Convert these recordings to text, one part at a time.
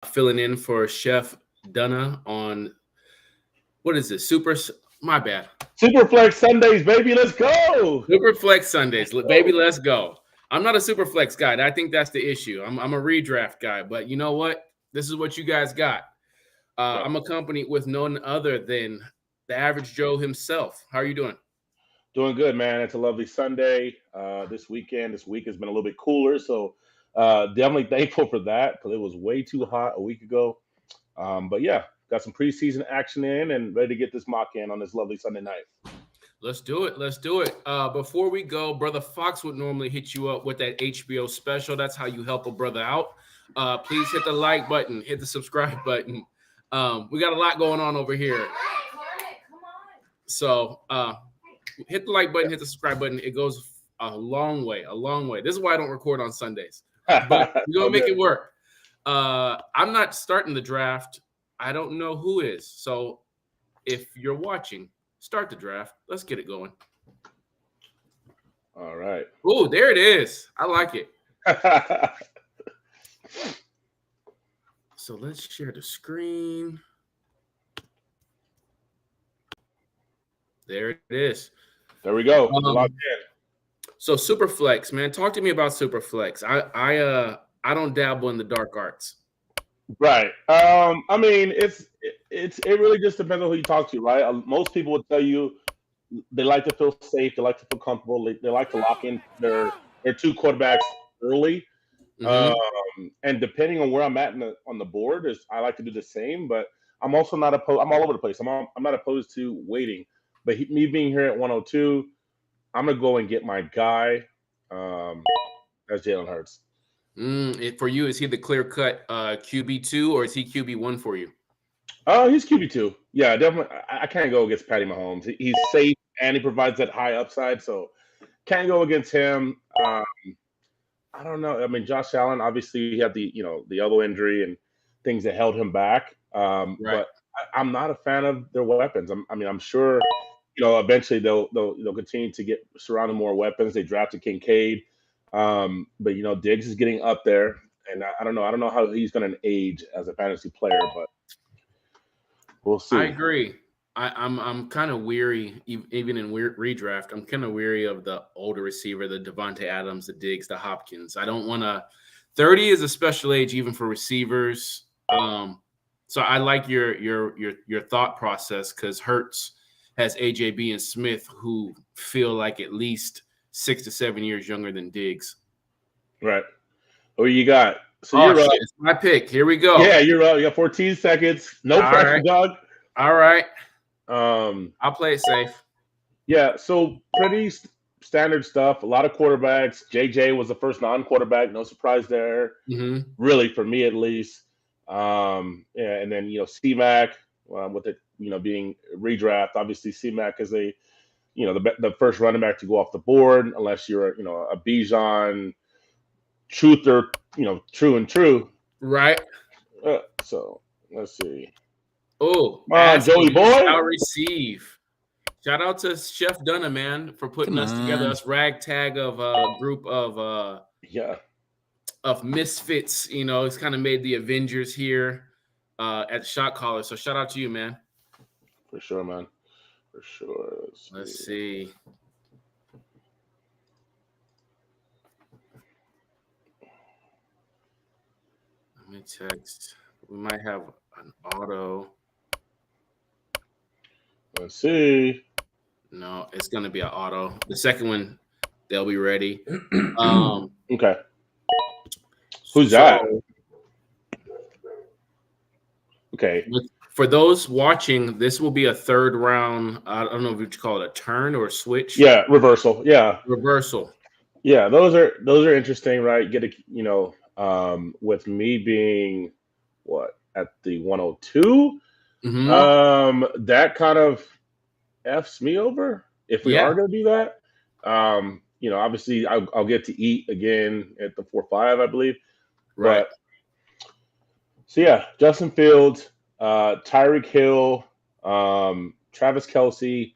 filling in for Chef Dunna on what is this? My bad. SuperFlex Sundays, baby. Let's go. SuperFlex Sundays, baby. Let's go. I'm not a SuperFlex guy. I think that's the issue. I'm a redraft guy, but you know what? This is what you guys got. Right. I'm accompanied with none other than the average Joe himself. How are you doing? Doing good, man. It's a lovely Sunday. This weekend, this week has been a little bit cooler, so definitely thankful for that because it was way too hot a week ago. But yeah, got some preseason action in and ready to get this mock in on this lovely Sunday night. Let's do it. Let's do it. Before we go, Brother Fox would normally hit you up with that HBO special. That's how you help a brother out. Please hit the like button, hit the subscribe button. We got a lot going on over here. So hit the like button, hit the subscribe button. It goes a long way, a long way. This is why I don't record on Sundays. But we're going to make it work. I'm not starting the draft. I don't know who is. So if you're watching, start the draft. Let's get it going. All right. Oh, there it is. I like it. So let's share the screen. There it is. There we go. So SuperFlex, man, talk to me about SuperFlex. I don't dabble in the dark arts. Right. I mean, it really just depends on who you talk to, right? Most people would tell you they like to feel safe, they like to feel comfortable, they like to lock in their two quarterbacks early. Mm-hmm. And depending on where I'm at on the board, I like to do the same. But I'm also not opposed. I'm all over the place. I'm not opposed to waiting. But me being here at 102, I'm gonna go and get my guy. That's Jalen Hurts. For you, is he the clear-cut QB2 or is he QB1 for you? Oh, he's QB2. Yeah, definitely. I can't go against Patty Mahomes. He's safe and he provides that high upside, so can't go against him. I don't know. I mean, Josh Allen, obviously, he had the elbow injury and things that held him back. Right. But I'm not a fan of their weapons. I'm sure, eventually they'll continue to get surrounded more weapons. They drafted Kincaid. But Diggs is getting up there, and I don't know. I don't know how he's going to age as a fantasy player, but we'll see. I agree. I'm kind of weary, even in redraft. I'm kind of weary of the older receiver, the Devontae Adams, the Diggs, the Hopkins. I don't want to. 30 is a special age even for receivers. So I like your thought process because Hurts has AJB and Smith who feel like at least 6 to 7 years younger than Diggs. Right. What do you got? So you're up. It's my pick. Here we go. Yeah, you're up. You got 14 seconds. No pressure, dog. All right. I'll play it safe. Yeah, so pretty standard stuff. A lot of quarterbacks. JJ was the first non-quarterback. No surprise there. Mm-hmm. Really, for me at least. And then C-Mac with it being redraft. Obviously, C-Mac is the first running back to go off the board unless you're a Bijan truther, true and true. Right. So let's see. Oh, Joey boy. I'll receive. Shout out to Chef Dunna, man, for putting us together. Us ragtag of a group of misfits. It's kind of made the Avengers here at Shot Caller. So shout out to you, man. For sure, man. For sure. Let's see. Let me text. We might have an auto. Let's see. No, it's going to be an auto. The second one, they'll be ready. Okay. Who's that? Okay. For those watching, this will be a third round. I don't know if you call it a turn or a switch. Yeah, reversal. Yeah, reversal. Yeah, those are interesting, right? With me being at the 102, that kind of F's me over if we are going to do that. Obviously I'll get to eat again at the 4-5, I believe. Right. So yeah, Justin Fields, Tyreek Hill, Travis Kelce,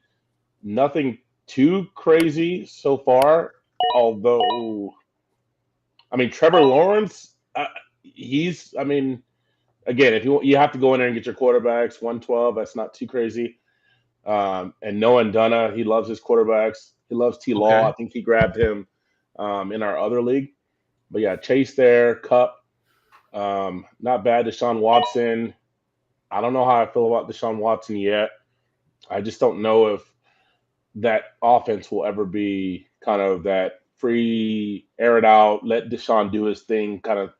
nothing too crazy so far. Although, Trevor Lawrence, again, if you have to go in there and get your quarterbacks, 112, that's not too crazy. And Noah Dunna, he loves his quarterbacks. He loves T. Law. Okay. I think he grabbed him in our other league. But yeah, Chase there, Cup, not bad. Deshaun Watson. I don't know how I feel about Deshaun Watson yet. I just don't know if that offense will ever be kind of that free, air it out, let Deshaun do his thing, kind of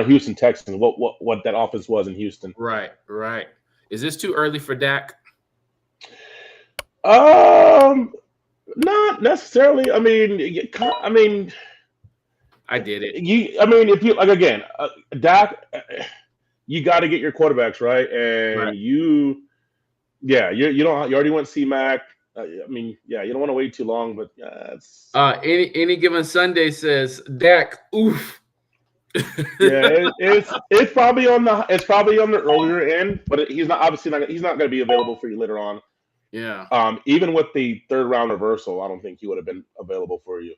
Houston Texans. What that offense was in Houston. Right, right. Is this too early for Dak? Not necessarily. I mean, I did it. if you like again, Dak, you got to get your quarterbacks right, Right. and you don't, you already went C-Mac. Yeah, you don't want to wait too long, but it's Any given Sunday says Dak. Oof. yeah, it's probably on the earlier end, but he's not obviously not he's not going to be available for you later on. Yeah. Even with the third round reversal, I don't think he would have been available for you.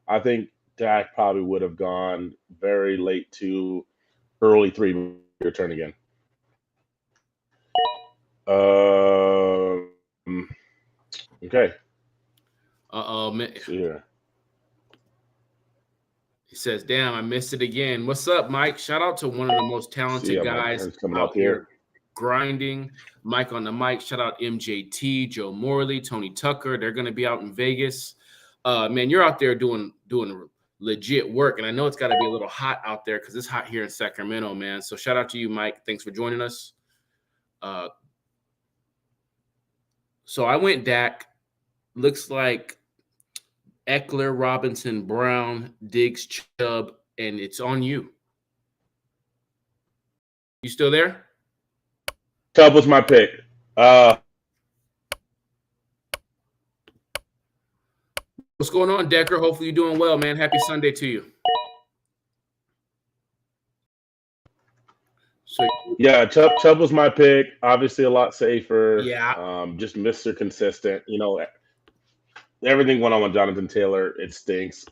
I think Dak probably would have gone very late to early three return again. Okay. See here. He says, "Damn, I missed it again." What's up, Mike? Shout out to one of the most talented guys coming out up here grinding. Mike on the mic. Shout out MJT, Joe Morley, Tony Tucker. They're going to be out in Vegas. Man, you're out there doing legit work, and I know it's got to be a little hot out there because it's hot here in Sacramento, man. So shout out to you, Mike. Thanks for joining us. So I went Dak. Looks like Eckler, Robinson, Brown, Diggs, Chubb, and it's on you. You still there? Chubb was my pick. What's going on, Decker? Hopefully you're doing well, man. Happy Sunday to you. So yeah, Chubb was my pick. Obviously, a lot safer. Yeah. Just Mr. Consistent. You know, everything went on with Jonathan Taylor. It stinks.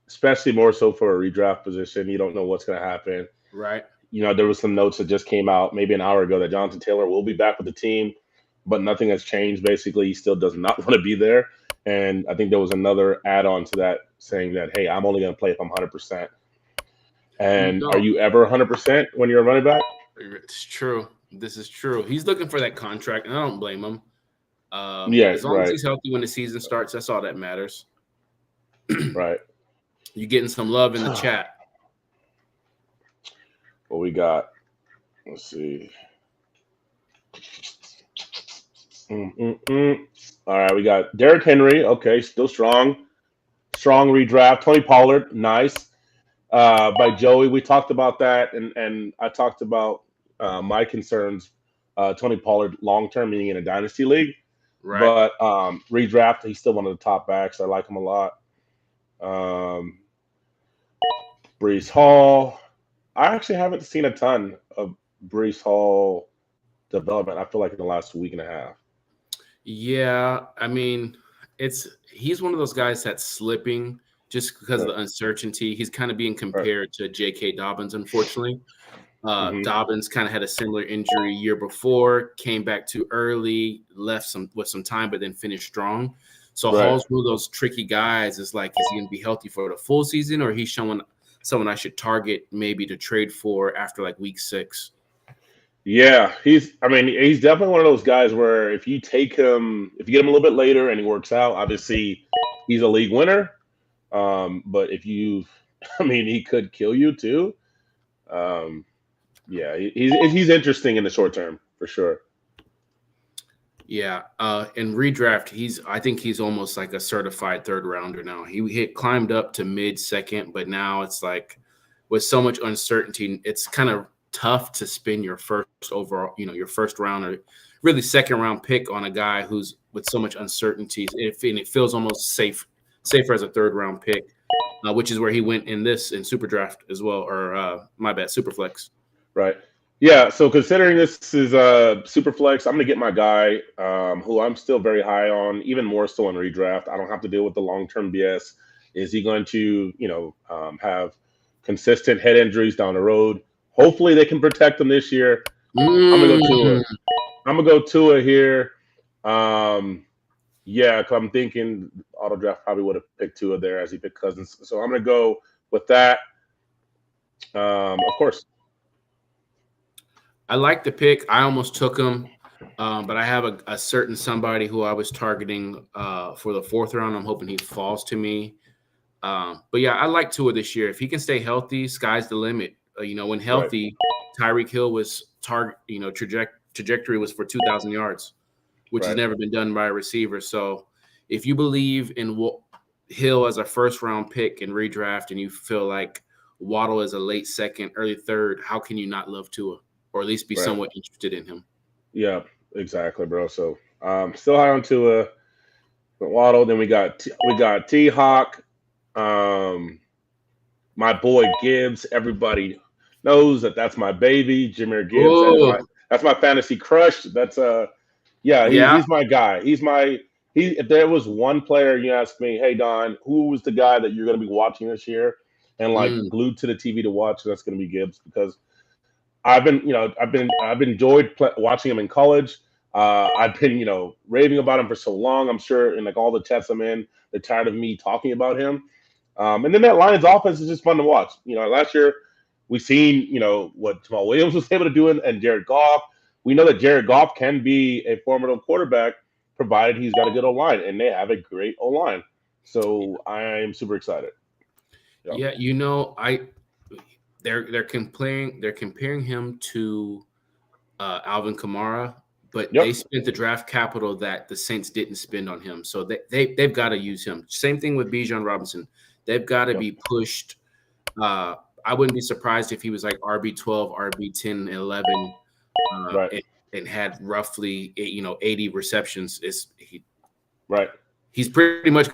Especially more so for a redraft position. You don't know what's going to happen. Right. You know, there was some notes that just came out maybe an hour ago that Jonathan Taylor will be back with the team, but nothing has changed. Basically, he still does not want to be there. And I think there was another add-on to that saying that, hey, I'm only going to play if I'm 100%. And are you ever 100% when you're a running back? It's true. This is true. He's looking for that contract, and I don't blame him. As long as he's healthy when the season starts, that's all that matters. Right. You getting some love in the chat. What we got? Let's see. All right, we got Derrick Henry. Okay, still strong. Strong redraft. Tony Pollard, nice. By Joey, we talked about that, and I talked about my concerns. Tony Pollard long term, meaning in a dynasty league, right? But redraft, he's still one of the top backs. I like him a lot. Breece Hall. I actually haven't seen a ton of Breece Hall development. I feel like in the last week and a half. Yeah, I mean, he's one of those guys that's slipping just because of the uncertainty. He's kind of being compared to J.K. Dobbins, unfortunately. Dobbins kind of had a similar injury year before, came back too early, left with some time, but then finished strong. So Hall's one of those tricky guys. Is like, is he going to be healthy for the full season, or he's showing someone I should target maybe to trade for after like week 6? Yeah, he's definitely one of those guys where if you get him a little bit later and he works out, obviously he's a league winner. But he could kill you too. Yeah, he's interesting in the short term for sure. Yeah, in redraft, I think he's almost like a certified third rounder now. He climbed up to mid-second, but now it's like with so much uncertainty, it's kind of tough to spend your first overall, your first round or really second round pick on a guy who's with so much uncertainty. And it feels almost safer as a third round pick, which is where he went in super draft as well, or my bad, SuperFlex. Right. Yeah. So considering this is SuperFlex, I'm going to get my guy who I'm still very high on, even more so in redraft. I don't have to deal with the long-term BS. Is he going to, have consistent head injuries down the road? Hopefully they can protect him this year. I'm gonna go Tua. I'm gonna go Tua here. Yeah, 'cause I'm thinking auto draft probably would have picked Tua there as he picked Cousins. So I'm gonna go with that. Of course. I like the pick. I almost took him, but I have a certain somebody who I was targeting for the 4th round. I'm hoping he falls to me. But yeah, I like Tua this year. If he can stay healthy, sky's the limit. When Right. healthy, Tyreek Hill was trajectory was for 2,000 yards, which has Right. never been done by a receiver. So if you believe in Hill as a 1st round pick in redraft, and you feel like Waddle is a late 2nd, early 3rd, how can you not love Tua, or at least be Right. somewhat interested in him? Yeah, exactly, bro. So still high on Tua, Waddle. Then we got T Hawk, my boy Gibbs. Everybody knows that's my baby, Jameer Gibbs. Oh, That's my fantasy crush. That's yeah, yeah. he's my guy. If there was one player you ask me, hey Don, who was the guy that you're gonna be watching this year and like Mm. glued to the TV to watch, that's gonna be Gibbs because I've enjoyed watching him in college. I've been raving about him for so long. I'm sure in like all the chats I'm in, they're tired of me talking about him. And then that Lions offense is just fun to watch. Last year we seen what Jamal Williams was able to do and Jared Goff. We know that Jared Goff can be a formidable quarterback provided he's got a good O line, and they have a great O line. So I am super excited. Yeah, they're comparing him to Alvin Kamara, but they Yep. spent the draft capital that the Saints didn't spend on him, so they've got to use him. Same thing with Bijan Robinson; they've got to Yep. be pushed. I wouldn't be surprised if he was like RB12, RB10, 11, Right. and had roughly 80 receptions. Right. He's pretty much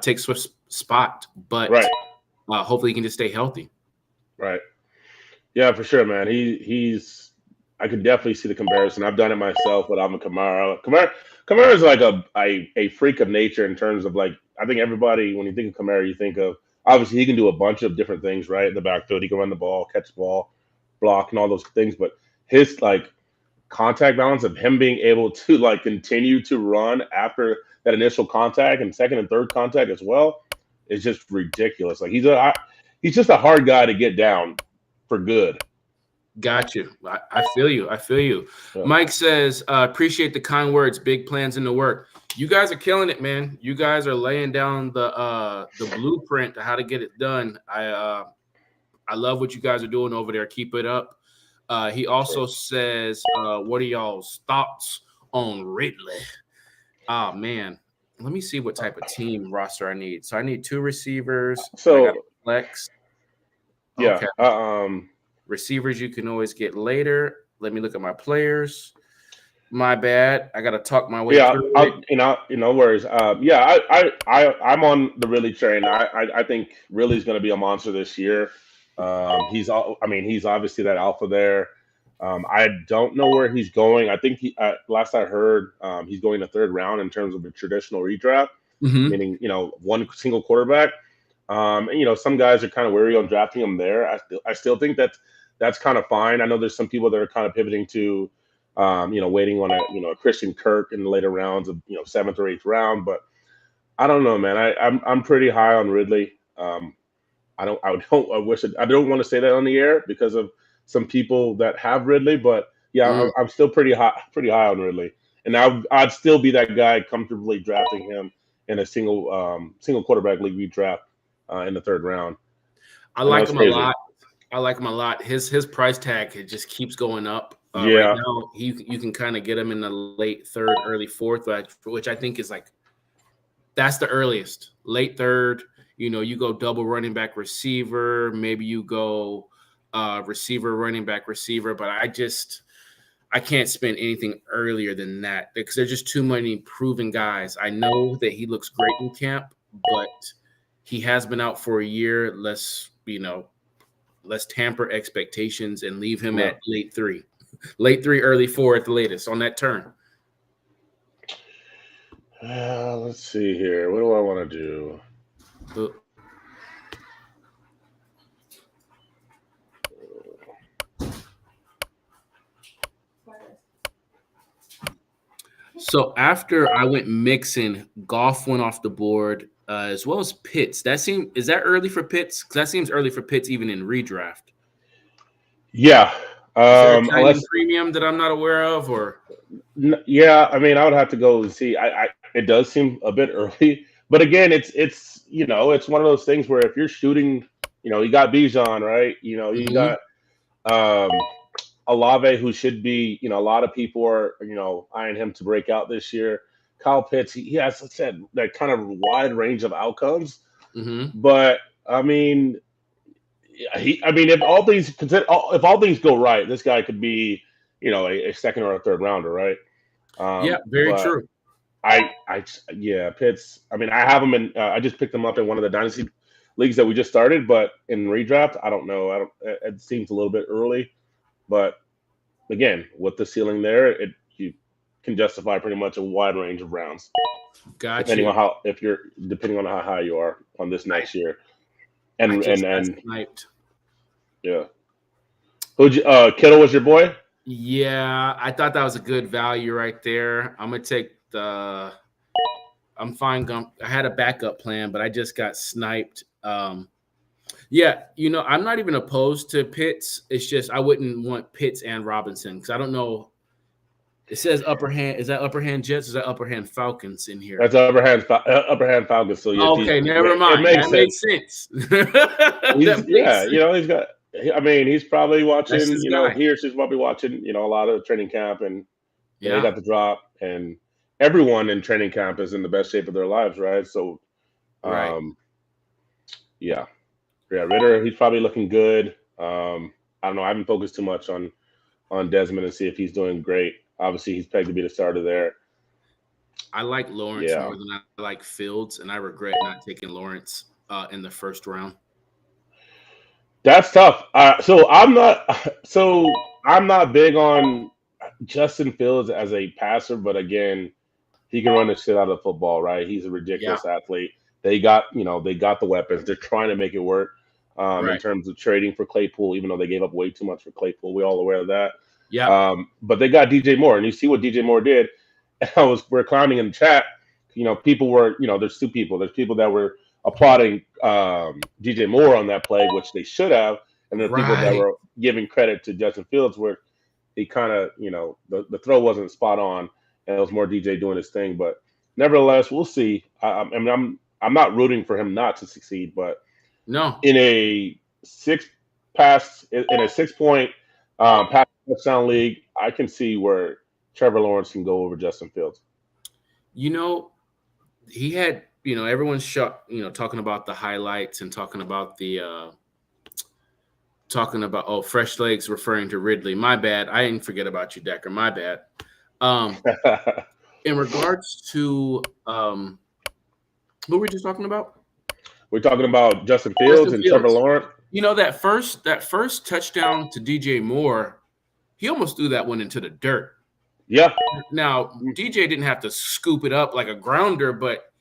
take Swift's spot, but Right. hopefully he can just stay healthy. Right. Yeah, for sure, man. He's. I could definitely see the comparison. I've done it myself with Alvin Kamara. Kamara is like a freak of nature in terms of like I think everybody when you think of Kamara, you think of obviously he can do a bunch of different things, right? In the backfield, he can run the ball, catch the ball, block, and all those things. But his like contact balance of him being able to like continue to run after that initial contact and second and third contact as well is just ridiculous. Like he's just a hard guy to get down for good. Got you. I feel you. I feel you. Yeah. Mike says, appreciate the kind words, big plans in the work. You guys are killing it, man. You guys are laying down the blueprint to how to get it done. I love what you guys are doing over there. Keep it up. He also says, what are y'all's thoughts on Ridley? Oh man. Let me see what type of team roster I need. So I need 2 receivers. I got So flex. yeah, Okay. Receivers you can always get later. Let me look at my players. My bad. I got to talk my way yeah, through it. no worries. Yeah, I'm on the Ridley train. I think Ridley's going to be a monster this year. He's obviously that alpha there. I don't know where he's going. I think last I heard, he's going the 3rd round in terms of a traditional redraft, Mm-hmm. meaning one single quarterback. And some guys are kind of wary on drafting him there. I still think that's kind of fine. I know there's some people that are kind of pivoting to, waiting on a Christian Kirk in the later rounds of 7th or 8th round. But I don't know, man. I'm pretty high on Ridley. I don't want to say that on the air because of some people that have Ridley, but yeah, I'm still pretty high on Ridley, and I'd still be that guy comfortably drafting him in a single quarterback league redraft in the 3rd round. I I know like it's him a crazy. lot. I like him a lot. His price tag, it just keeps going up. Right Yeah, now, you can kind of get him in the late 3rd, early 4th, which I think is like that's the earliest. Late 3rd. You go double running back receiver. Maybe you go receiver, running back, receiver. But I can't spend anything earlier than that because there's just too many proven guys. I know that he looks great in camp, but he has been out for a year. Let's tamper expectations and leave him yeah. at late 3, early 4 at the latest on that turn. Let's see here. What do I want to do? So after I went Mixon, Goff went off the board, as well as Pitts. Is that early for Pitts? Because that seems early for Pitts even in redraft. Yeah. Is there a tight end Unless, premium that I'm not aware of, or yeah, I mean, I would have to go and see. It does seem a bit early, but again, it's it's one of those things where if you're shooting, you got Bijan, right? You Mhm. got um, Olave, who should be, a lot of people are, eyeing him to break out this year. Kyle Pitts, he has that kind of wide range of outcomes, Mhm. but I mean, if all things go right, this guy could be, a second or a third rounder, right? Yeah, very But true. yeah, Pitts. I mean, I have him in. I just picked him up in one of the dynasty leagues that we just started, but in redraft, I don't know. I don't. It seems a little bit early, but again, with the ceiling there, you can justify pretty much a wide range of rounds, Got depending on you. how high you are on this I next year. I And and just got and sniped. yeah, Kittle was your boy? Yeah, I thought that was a good value right there. I'm gonna take the. I'm fine. I had a backup plan, but I just got sniped. Yeah, I'm not even opposed to Pitts. It's just I wouldn't want Pitts and Robinson because I don't know. It says upper hand. Is that upper hand Jets? Is that upper hand Falcons in here? That's upper hand Falcons. So yeah, Okay, never it mind. makes That sense. makes sense. He's That yeah, makes sense. he's got. I mean, he's probably That's watching. his guy. He or she's probably watching. A lot of training camp, and they Yeah, got the drop, and everyone in training camp is in the best shape of their lives, right? So, right. um, yeah, yeah, Ritter, he's probably looking good. I don't know. I haven't focused too much on Desmond and see if he's doing great. Obviously, he's pegged to be the starter there. I like Lawrence Yeah, more than I like Fields, and I regret not taking Lawrence in the first round. that's tough. So I'm not. So I'm not big on Justin Fields as a passer, but again, he can run the shit out of the football, right? He's a Yeah, ridiculous athlete. They got the weapons. They're trying to make it work in right. terms of trading for Claypool, even though they gave up way too much for Claypool. We're all aware of that. Yeah, But they got DJ Moore, and you see what DJ Moore did. We're clowning in the chat. People were, there's two people. There's people that were applauding DJ Moore on that play, which they should have, and there are people that right. were giving credit to Justin Fields, where he kind of, the throw wasn't spot on, and it was more DJ doing his thing. But nevertheless, we'll see. I mean, I'm not rooting for him not to succeed, but No, in a in a 6 point pass touchdown league, I can see where Trevor Lawrence can go over Justin Fields. you know, he had, everyone's talking about the highlights and talking about fresh legs referring to Ridley. My bad. I didn't forget about you, Decker. My bad. Um, in regards to what were we just talking about? We're talking about Justin Fields Justin and Trevor Fields. Lawrence. That first touchdown to DJ Moore, he almost threw that one into the dirt. Yeah. Now, DJ didn't have to scoop it up like a grounder, but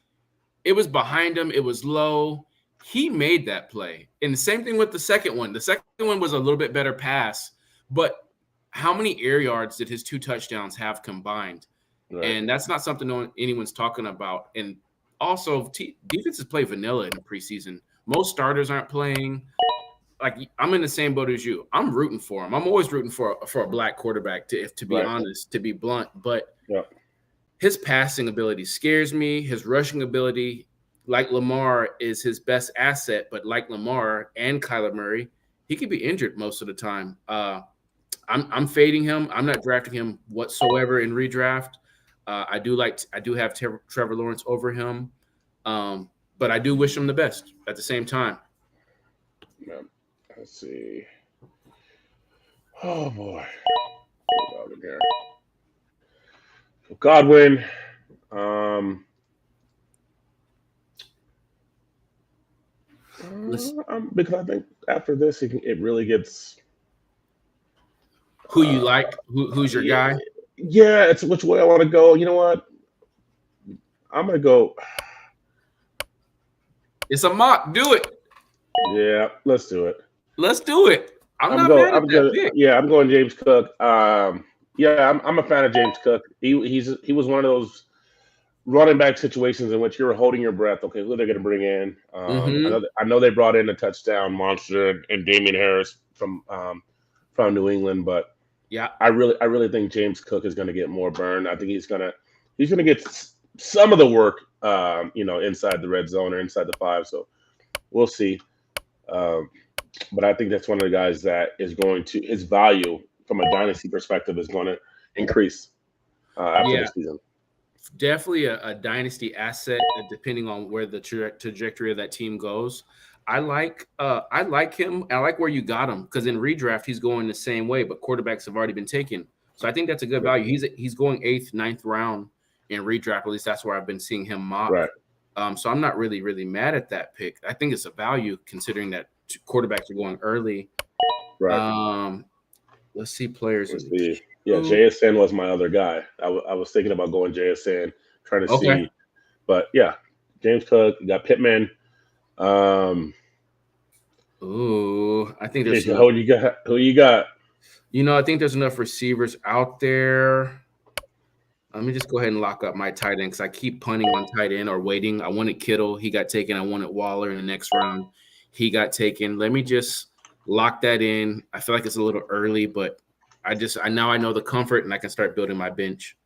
it was behind him. It was low. He made that play. And the same thing with the second one. The second one was a little bit better pass, but how many air yards did his two touchdowns have combined? Right. And that's not something anyone's talking about. And also, defenses play vanilla in the preseason. Most starters aren't playing. Like, I'm in the same boat as you. I'm rooting for him. I'm always rooting for a black quarterback, to be Right. honest, to be blunt. But Yeah. his passing ability scares me. His rushing ability, like Lamar, is his best asset. But like Lamar and Kyler Murray, he could be injured most of the time. I'm fading him. I'm not drafting him whatsoever in redraft. I do have Trevor Lawrence over him, but I do wish him the best at the same time. Yeah. Let's see. Oh boy. Hold on here. Godwin. Because I think after this, it really gets. Who you like? Who's your yeah, guy? Yeah, it's which way I want to go. You know what? I'm gonna go. It's a mock. Do it. Yeah, let's do it. Let's do it. I'm not going. mad at that pick. Yeah, I'm going James Cook. Yeah, I'm a fan of James Cook. He was one of those running back situations in which you're holding your breath. Okay, who are they going to bring in? Mm-hmm. I know they brought in a touchdown monster and Damian Harris from New England, but Yeah. I really think James Cook is going to get more burn. I think he's gonna get some of the work, inside the red zone or inside the five. So we'll see. Um, but I think that's one of the guys that is going to his value from a dynasty perspective is going to increase after Yeah. this season. Definitely a dynasty asset, depending on where the trajectory of that team goes. I like him. I like where you got him because in redraft he's going the same way, but quarterbacks have already been taken. So I think that's a good Yeah. value. He's going 8th, 9th round in redraft. At least that's where I've been seeing him mock. Right. So I'm not really mad at that pick. I think it's a value considering that quarterbacks are going early. Right. Let's see players in Let's the see. Yeah, queue. JSN was my other guy. I was thinking about going JSN, trying to Okay. see, but yeah, James Cook. You got Pittman. Um, Ooh, I think there's enough. who you got? Who you got? I think there's enough receivers out there. Let me just go ahead and lock up my tight end because I keep punting on tight end or waiting. I wanted Kittle. He got taken. I wanted Waller in the next round. He got taken. Let me just lock that in. I feel like it's a little early, but I now I know the comfort and I can start building my bench.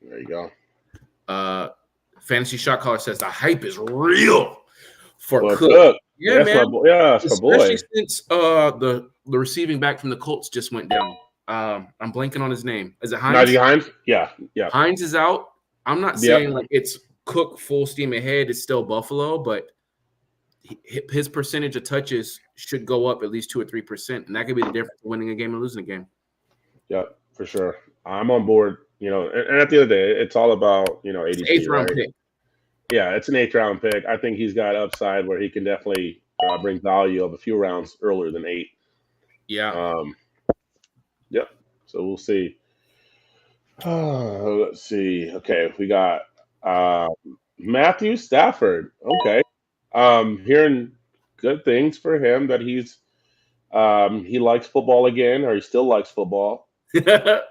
There you go. Fantasy Shot Caller says the hype is real for Well, Cook. Cook. Yeah, That's my man. boy. Yeah, that's my Especially boy. since the receiving back from the Colts just went down. I'm blanking on his name. Is it Hines? Najee Hines. Yeah. Yeah. Hines is out. I'm not Yep. saying like it's Cook full steam ahead. It's still Buffalo, but his percentage of touches should go up at least 2 or 3%, and that could be the difference in winning a game and losing a game. Yep. For sure. I'm on board. And at the end of the day, it's all about It's ADP, 8th round right? pick. Yeah, it's an 8th round pick. I think he's got upside where he can definitely bring value of a few rounds earlier than 8. Yeah. Yep. So we'll see. Let's see. Okay, we got Matthew Stafford. Okay, hearing good things for him that he likes football again, or he still likes football. So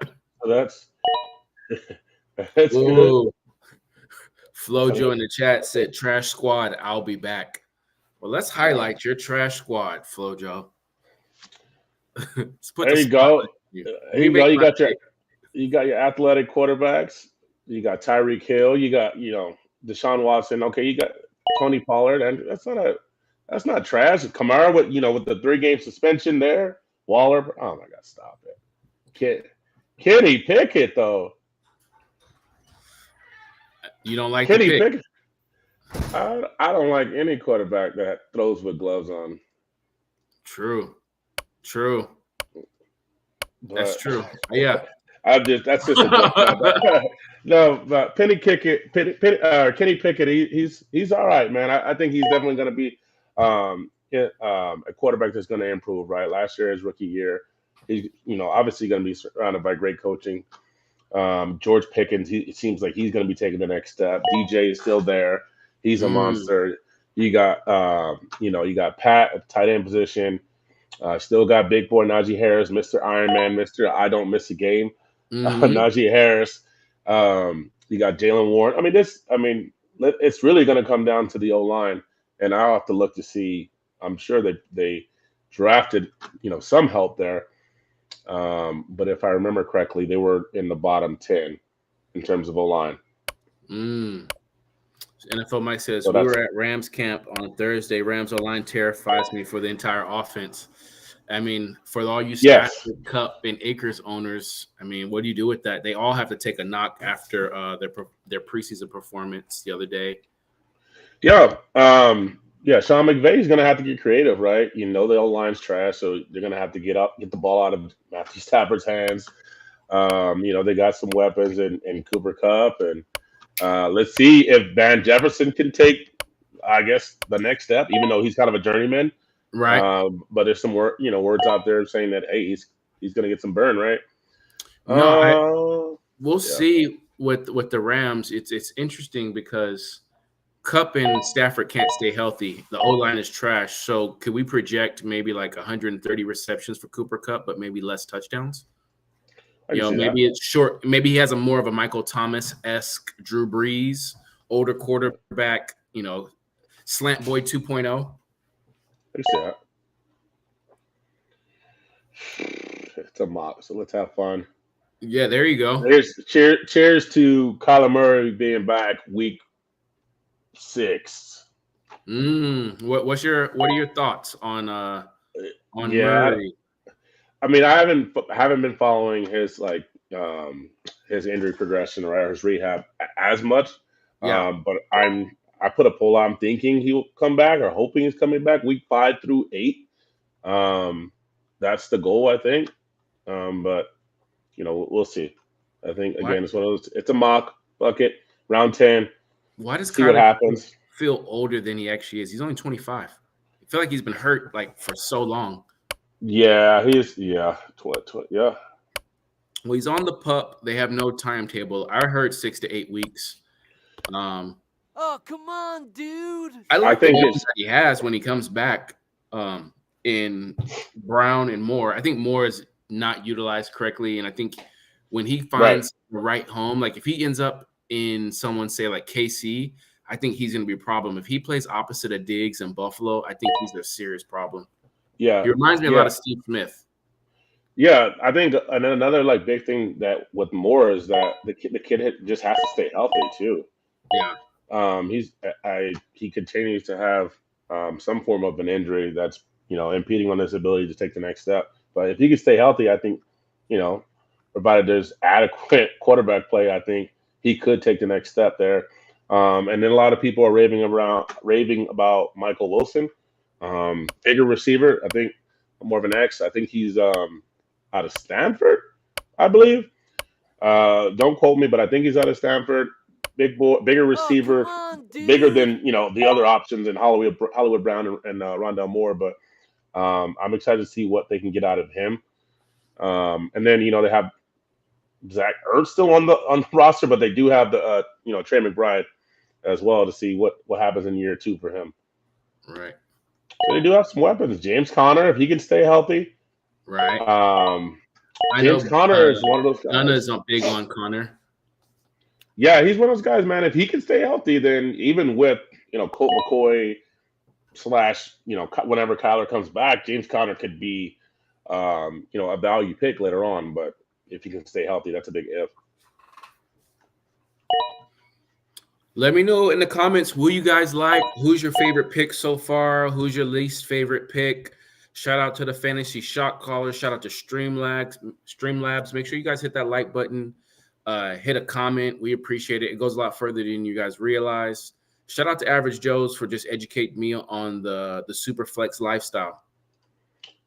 that's that's good. Ooh. Flojo in the chat said, "Trash squad, I'll be back." Well, let's highlight your trash squad, Flojo. Let's put There the you go. spotlight on you. There We you go. make my pick. You got your athletic quarterbacks. You got Tyreek Hill. You got Deshaun Watson. Okay, you got Tony Pollard, and that's not trash. Kamara with the 3-game suspension there. Waller. Oh my God, stop it. Kenny Pickett though. You don't like Kenny the pick. Pickett. I don't like any quarterback that throws with gloves on. True. That's But true. Yeah. that's just a joke. No, but Kenny Pickett, he's all right, man. I think he's definitely going to be a quarterback that's going to improve. Right, last year, his rookie year, he's obviously going to be surrounded by great coaching. George Pickens, it seems like he's going to be taking the next step. DJ is still there; he's a monster. You got you got Pat at the tight end position. Still got big boy Najee Harris, Mr. Iron Man, Mr. I don't miss a game. Najee Harris. You got Jalen Warren. It's really going to come down to the O line, and I'll have to look to see. I'm sure that they drafted, some help there. But if I remember correctly, they were in the bottom 10 in terms of O line. NFL Mike says, So we were at Rams camp on Thursday. Rams O-line terrifies me for the entire offense. I mean, for all you Stafford, Cup, and Akers owners, I mean, what do you do with that? They all have to take a knock after their preseason performance the other day. Yeah. Sean McVay's going to have to get creative, right? The O-line's trash, so they're going to have to get the ball out of Matthew Stafford's hands. They got some weapons in Cooper Kupp, and let's see if Van Jefferson can take, I guess, the next step, even though he's kind of a journeyman. Right. But there's some words out there saying that, hey, he's going to get some burn, right? No, we'll see with the Rams. It's interesting because Kupp and Stafford can't stay healthy. The O-line is trash. So could we project maybe like 130 receptions for Cooper Kupp, but maybe less touchdowns? I can see that. Maybe it's short. Maybe he has a more of a Michael Thomas-esque Drew Brees, older quarterback, slant boy 2.0. I can see that. It's a mock, so let's have fun. Yeah, there you go. Cheers to Kyler Murray being back week 6. What are your thoughts on Yeah, Murray? I mean, I haven't been following his his injury progression or his rehab as much. Yeah. But I put a poll. I'm thinking he'll come back or hoping he's coming back week 5 through 8. That's the goal, I think. But we'll see. I think again, it's one of those. It's a mock bucket round 10. Why does see what happens? Feel older than he actually is? He's only 25. I feel like he's been hurt for so long. Yeah, he's yeah. Well, he's on the PUP. They have no timetable. I heard 6 to 8 weeks. Oh, come on, dude! I think that he has when he comes back. In Brown and Moore, I think Moore is not utilized correctly, and I think when he finds the right home, like if he ends up in someone say like KC, I think he's going to be a problem. If he plays opposite of Diggs in Buffalo, I think he's a serious problem. Yeah, he reminds me a lot of Steve Smith. Yeah, I think another big thing that with Moore is that the kid just has to stay healthy too. Yeah. He continues to have some form of an injury that's impeding on his ability to take the next step. But if he can stay healthy, I think provided there's adequate quarterback play, I think he could take the next step there. And then a lot of people are raving about Michael Wilson, bigger receiver. I think more of an X. I think he's out of Stanford, I believe. Don't quote me, but I think he's out of Stanford. Big boy, bigger receiver, bigger than the other options in Hollywood Brown and Rondell Moore. But I'm excited to see what they can get out of him. And then they have Zach Ertz still on the roster, but they do have the Trey McBride as well to see what happens in year 2 for him. Right. So they do have some weapons. James Conner, if he can stay healthy. Right. James Conner is one of those guys. Conner is not big on Conner. Yeah, he's one of those guys, man. If he can stay healthy, then even with Colt McCoy / whenever Kyler comes back, James Conner could be a value pick later on. But if he can stay healthy, that's a big if. Let me know in the comments who you guys like. Who's your favorite pick so far? Who's your least favorite pick? Shout out to the Fantasy Shot Callers. Shout out to Streamlabs. Make sure you guys hit that like button. Hit a comment. We appreciate it. It goes a lot further than you guys realize. Shout out to Average Joes for just educating me on the SuperFlex lifestyle.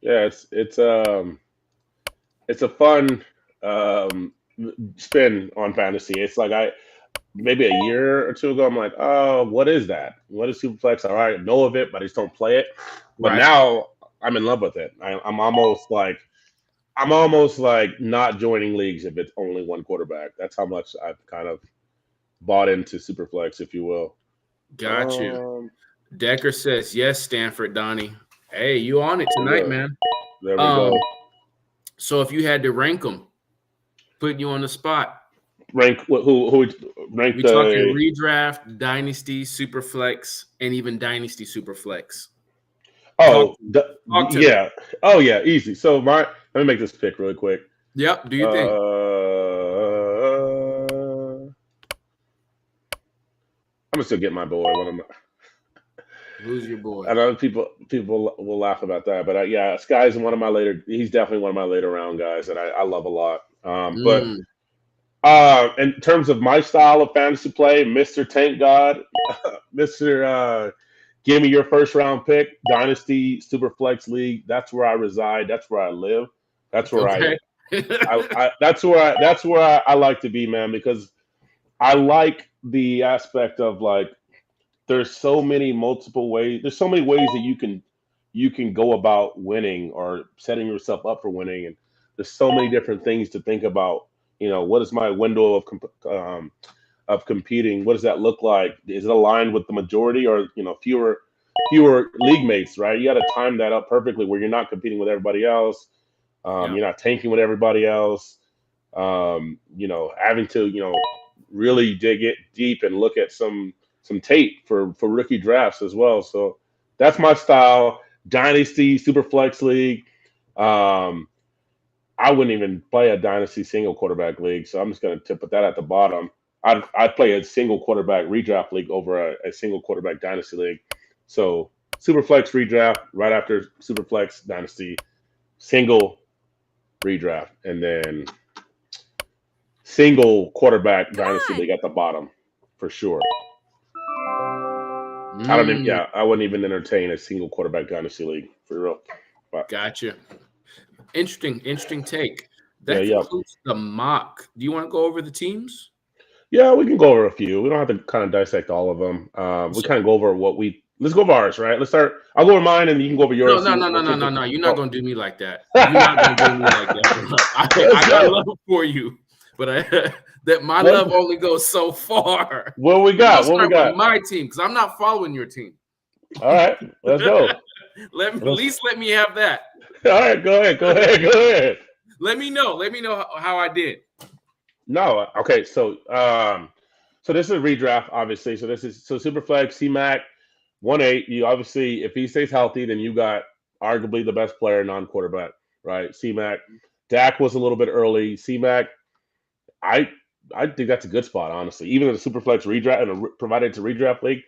Yeah, it's a fun spin on fantasy. It's like maybe a year or 2 ago, I'm like, oh, what is that? What is SuperFlex? All right, I know of it, but I just don't play it. But now I'm in love with it. I'm almost like not joining leagues if it's only one quarterback. That's how much I've kind of bought into SuperFlex, if you will. Got you. Decker says, yes, Stanford, Donnie. Hey, you on it tonight, man. There we go. So if you had to rank them, put you on the spot. Rank who rank? We're talking redraft, dynasty, SuperFlex, and even dynasty SuperFlex. Oh, yeah. Oh, yeah. Easy. So let me make this pick really quick. Yep. Do you think? I'm gonna still get my boy. Who's your boy? I know people will laugh about that, but yeah, Sky's one of my later. He's definitely one of my later round guys that I love a lot. But in terms of my style of fantasy play, Mr. Tank God, Mr. Give me your first round pick, Dynasty SuperFlex League. That's where I reside. That's where I live. That's where that's where I like to be, man, because I like the aspect of there's so many multiple ways. There's so many ways that you can go about winning or setting yourself up for winning, and there's so many different things to think about. What is my window of competing? What does that look like? Is it aligned with the majority or fewer league mates? Right, you got to time that up perfectly where you're not competing with everybody else. You're not tanking with everybody else. Having to really dig it deep and look at some tape for rookie drafts as well. So that's my style. Dynasty, Superflex League. Um, I wouldn't even play a dynasty single quarterback league, so I'm just going to put that at the bottom. I'd play a single quarterback redraft league over a single quarterback dynasty league. So Superflex redraft right after Superflex dynasty, single redraft, and then single quarterback dynasty league at the bottom for sure. I wouldn't even entertain a single quarterback dynasty league for real. But, Gotcha. Interesting take. That concludes the mock. Do you want to go over the teams? Yeah, we can go over a few. We don't have to kind of dissect all of them. We kind of go over let's go over ours, right? Let's start. I'll go over mine, and you can go over yours. No. You're not going to do me like that. You're not going to do me like that. I got love for you, but my love only goes so far. What we got? What we got? With my team, because I'm not following your team. All right, let's go. At least let me have that. All right, go ahead. Let me know how I did. No, okay. So this is a redraft, obviously. So Superflex, C-Mac, 1-8. You obviously, if he stays healthy, then you got arguably the best player non-quarterback, right? C-Mac. Dak was a little bit early. C-Mac, I think that's a good spot, honestly. Even in the Superflex redraft and provided to redraft league,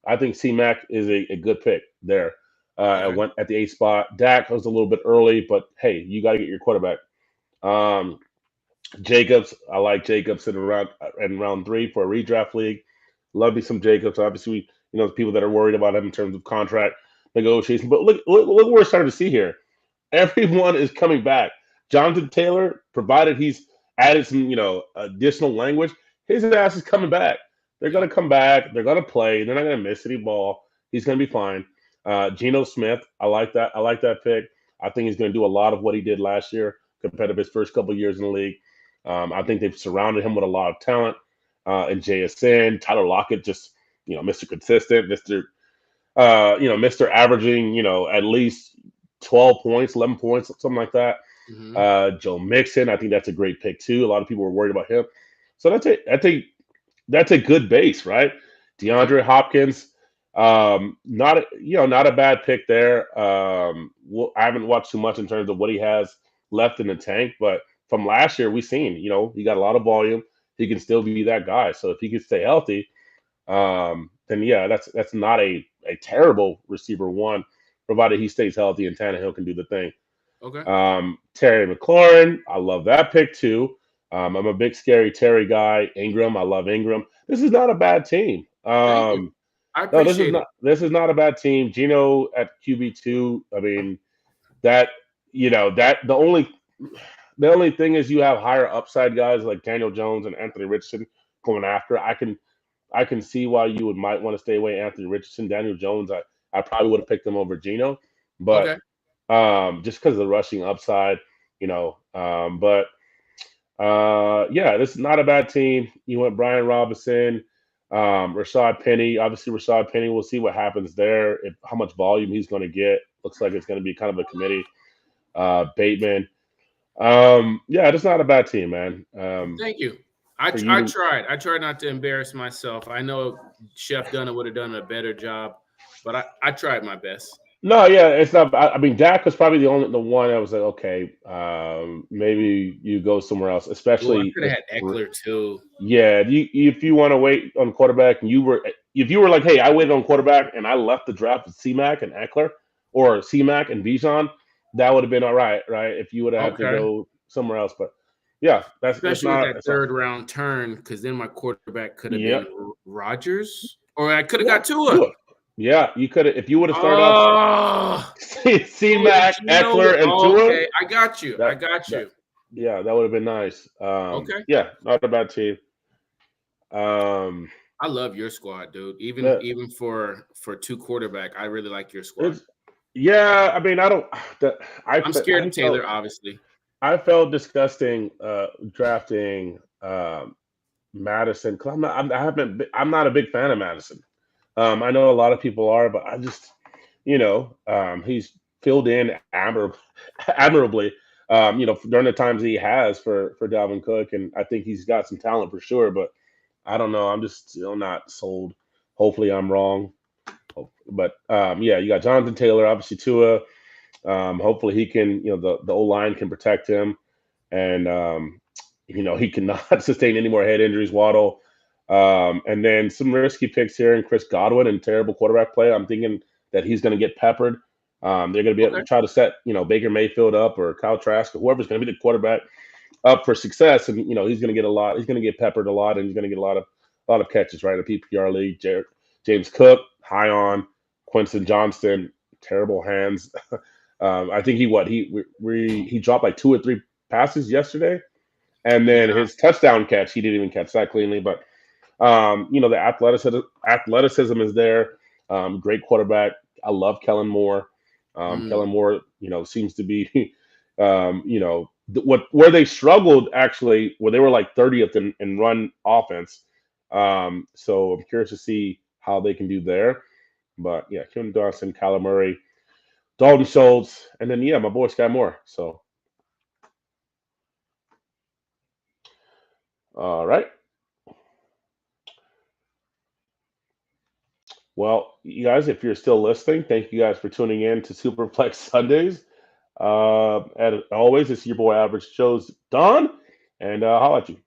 I think C-Mac is a good pick there. Went at the 8th spot. Dak was a little bit early, but hey, you got to get your quarterback. Jacobs, I like Jacobs in round 3 for a redraft league. Love me some Jacobs. Obviously, people that are worried about him in terms of contract negotiation. But look what we're starting to see here. Everyone is coming back. Jonathan Taylor, provided he's added some, additional language, his ass is coming back. They're going to come back. They're going to play. They're not going to miss any ball. He's going to be fine. Geno Smith, I like that. I like that pick. I think he's going to do a lot of what he did last year compared to his first couple of years in the league. I think they've surrounded him with a lot of talent. And JSN, Tyler Lockett, just Mr. Consistent, Mr. Averaging, at least 12 points, 11 points, something like that. Mm-hmm. Joe Mixon, I think that's a great pick too. A lot of people were worried about him, so that's a good base, right? DeAndre Hopkins, not a bad pick there. I haven't watched too much in terms of what he has left in the tank, but from last year, we've seen, he got a lot of volume. He can still be that guy. So if he can stay healthy, then yeah, that's not a terrible receiver one, provided he stays healthy and Tannehill can do the thing. Okay. Terry McLaurin, I love that pick too. I'm a big scary Terry guy. Ingram, I love Ingram. This is not a bad team. I appreciate it. This is not a bad team. Geno at QB2. I mean, the only thing is you have higher upside guys like Daniel Jones and Anthony Richardson going after. I can see why you might want to stay away Anthony Richardson. Daniel Jones, I probably would have picked him over Geno, but just because of the rushing upside, but this is not a bad team. You went Brian Robinson, Rashad Penny. Obviously, Rashad Penny, we'll see what happens there, how much volume he's going to get. Looks like it's going to be kind of a committee. Bateman. It's not a bad team, man. Thank you. I tried. I tried not to embarrass myself. I know Chef Dunner would have done a better job, but I tried my best. No, yeah, it's not. I mean, Dak was probably the one that was like, okay, maybe you go somewhere else. Especially, I could have had Eckler too. Yeah, if you want to wait on quarterback, and if you were like, hey, I waited on quarterback and I left the draft with C-Mac and Eckler, or C-Mac and Bijan, that would have been all right, right? If you would have had to go somewhere else, but yeah, especially with that third round turn, because then my quarterback could have been Rodgers, or I could have got Tua. Yeah, you could have if you would have started off C-Mac, Eckler, and Tua. Okay, I got you. Yeah, that would have been nice. Okay. Yeah, not a bad team. I love your squad, dude. Even for two quarterback, I really like your squad. Yeah, I mean, I'm scared of Taylor, obviously. I felt disgusting drafting Madison because I'm not a big fan of Madison. I know a lot of people are, but I just, he's filled in admirably. during the times that he has for Dalvin Cook, and I think he's got some talent for sure. But I don't know. I'm just still not sold. Hopefully, I'm wrong. But yeah, you got Jonathan Taylor, obviously Tua. Hopefully, he can. The O line can protect him, and he cannot sustain any more head injuries. Waddle, and then some risky picks here, and Chris Godwin and terrible quarterback play. I'm thinking that he's going to get peppered. They're going to be able to try to set Baker Mayfield up or Kyle Trask or whoever's going to be the quarterback up for success, and he's going to get a lot. He's going to get peppered a lot, and he's going to get a lot of catches, right? A PPR league. James Cook high on Quinton Johnston, terrible hands. I think he dropped like 2 or 3 passes yesterday, and then his touchdown catch he didn't even catch that cleanly. But the athleticism is there. Great quarterback. I love Kellen Moore. Kellen Moore, seems to be, where they struggled actually, where they were like 30th in run offense. So I'm curious to see how they can do there. But yeah, Kim Dawson, Kyler Murray, Dalton Schultz, and then my boy Sky Moore. So all right. Well, you guys, if you're still listening, thank you guys for tuning in to Superflex Sundays. As always, it's your boy Average Joes, Don, and I'll holla at you.